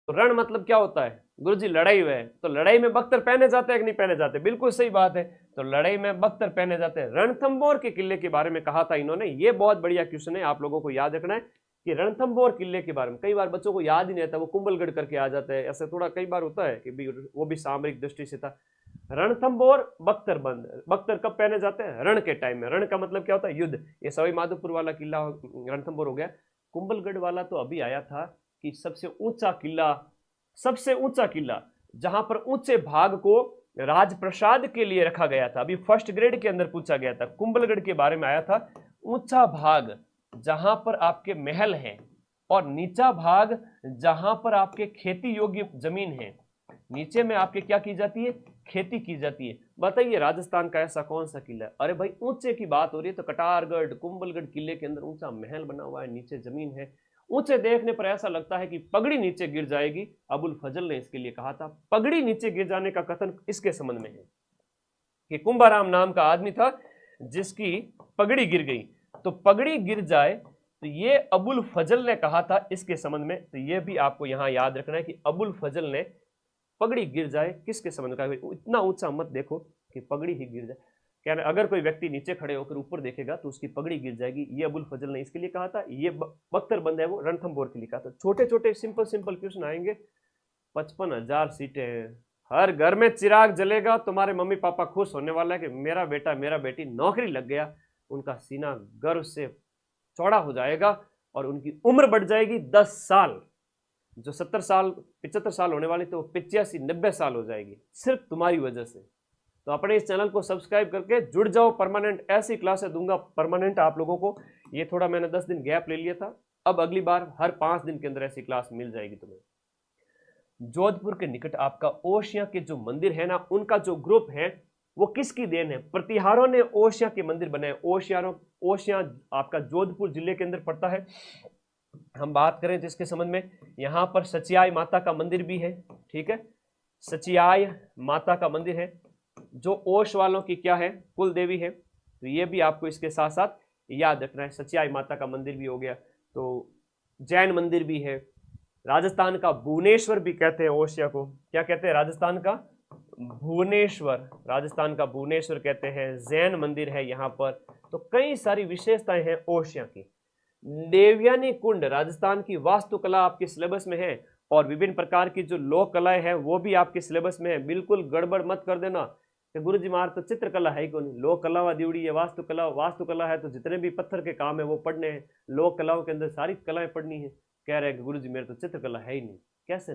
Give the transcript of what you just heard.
तो रण मतलब क्या होता है गुरुजी? लड़ाई हुए, तो लड़ाई में बख्तर पहने जाते हैं कि नहीं पहने जाते? बिल्कुल सही बात है, तो लड़ाई में बख्तर पहने जाते हैं। रणथंभौर के किले के बारे में कहा था इन्होंने, ये बहुत बढ़िया क्वेश्चन है, आप लोगों को याद रखना है कि रणथंभौर किले के बारे में कई बार बच्चों को याद ही नहीं रहता, वो कुंभलगढ़ करके आ जाता है, ऐसा थोड़ा कई बार होता है कि वो भी सामरिक दृष्टि से था। रणथंभौर बख्तर बंद, बख्तर कब पहने जाते हैं? रण के टाइम में। रण का मतलब क्या होता है? युद्ध। ये सवाई माधोपुर वाला किला रणथंभौर हो गया। कुंभलगढ़ वाला तो अभी आया था कि सबसे ऊंचा किला, सबसे ऊंचा किला जहां पर ऊंचे भाग को राजप्रसाद के लिए रखा गया था, अभी फर्स्ट ग्रेड के अंदर पूछा गया था, कुंभलगढ़ के बारे में आया था। ऊंचा भाग जहां पर आपके महल हैं और नीचा भाग जहां पर आपके खेती योग्य जमीन है, नीचे में आपके क्या की जाती है? खेती की जाती है। बताइए राजस्थान का ऐसा कौन सा किला है? अरे भाई ऊंचे की बात हो रही है तो कटारगढ़ कुंभलगढ़ किले के अंदर ऊंचा महल बना हुआ है, नीचे जमीन है। ऊंचे देखने पर ऐसा लगता है कि पगड़ी नीचे गिर जाएगी, अबुल फजल ने इसके लिए कहा था। पगड़ी नीचे गिर जाने का कथन इसके संबंध में है कि कुंभाराम नाम का आदमी था जिसकी पगड़ी गिर गई, तो पगड़ी गिर जाए तो ये अबुल फजल ने कहा था इसके संबंध में। तो ये भी आपको यहां याद रखना है कि अबुल फजल ने पगड़ी गिर जाए किसके संबंध का? इतना ऊंचा मत देखो कि पगड़ी ही गिर जाए, क्या अगर कोई व्यक्ति नीचे खड़े होकर ऊपर देखेगा तो उसकी पगड़ी गिर जाएगी, ये अबुल फजल ने इसके लिए कहा था। ये बख्तर बंद है वो रणथंभौर के लिए कहा था। छोटे छोटे सिंपल सिंपल क्वेश्चन आएंगे। 55,000 सीटें हैं, हर घर में चिराग जलेगा, तुम्हारे मम्मी पापा खुश होने वाला है कि मेरा बेटा मेरा बेटी नौकरी लग गया, उनका सीना गर्व से चौड़ा हो जाएगा और उनकी उम्र बढ़ जाएगी 10 साल। जो 70 साल 75 साल होने वाली तो 85-90 साल हो जाएगी, सिर्फ तुम्हारी वजह से। तो अपने इस चैनल को सब्सक्राइब करके जुड़ जाओ, परमानेंट ऐसी क्लासें दूंगा परमानेंट आप लोगों को। ये थोड़ा मैंने 10 दिन गैप ले लिया था, अब अगली बार हर 5 दिन के अंदर ऐसी क्लास मिल जाएगी तुम्हें। जोधपुर के निकट आपका ओशिया के जो मंदिर है ना, उनका जो ग्रुप है वो किसकी देन है? प्रतिहारों ने ओशिया के मंदिर बनाए। ओशिया आपका जोधपुर जिले के अंदर पड़ता है। हम बात करें जिसके संबंध में, यहां पर सचियाई माता का मंदिर भी है, ठीक है, सचियाई माता का मंदिर है जो ओश वालों की क्या है? कुल देवी है। तो ये भी आपको इसके साथ साथ याद रखना है, सचियाई माता का मंदिर भी हो गया। तो जैन मंदिर भी है। राजस्थान का भुवनेश्वर भी कहते हैं ओशिया को, क्या कहते हैं? राजस्थान का भुवनेश्वर, राजस्थान का भुवनेश्वर कहते हैं। जैन मंदिर है यहाँ पर। तो कई सारी विशेषताएं हैं ओशिया की। देवयानी कुंड राजस्थान की वास्तुकला आपके सिलेबस में है, और विभिन्न प्रकार की जो लोक कलाएं हैं वो भी आपके सिलेबस में है। बिल्कुल गड़बड़ मत कर देना कि गुरुजी मार तो चित्रकला है क्यों नहीं, लोक कला व दिवड़ी है, वास्तुकला, वास्तुकला है तो जितने भी पत्थर के काम है वो पढ़ने हैं, लोक कलाओं के अंदर सारी कलाएं पढ़नी है। कह रहे हैं कि गुरुजी मेरे तो चित्रकला है ही नहीं, कैसे?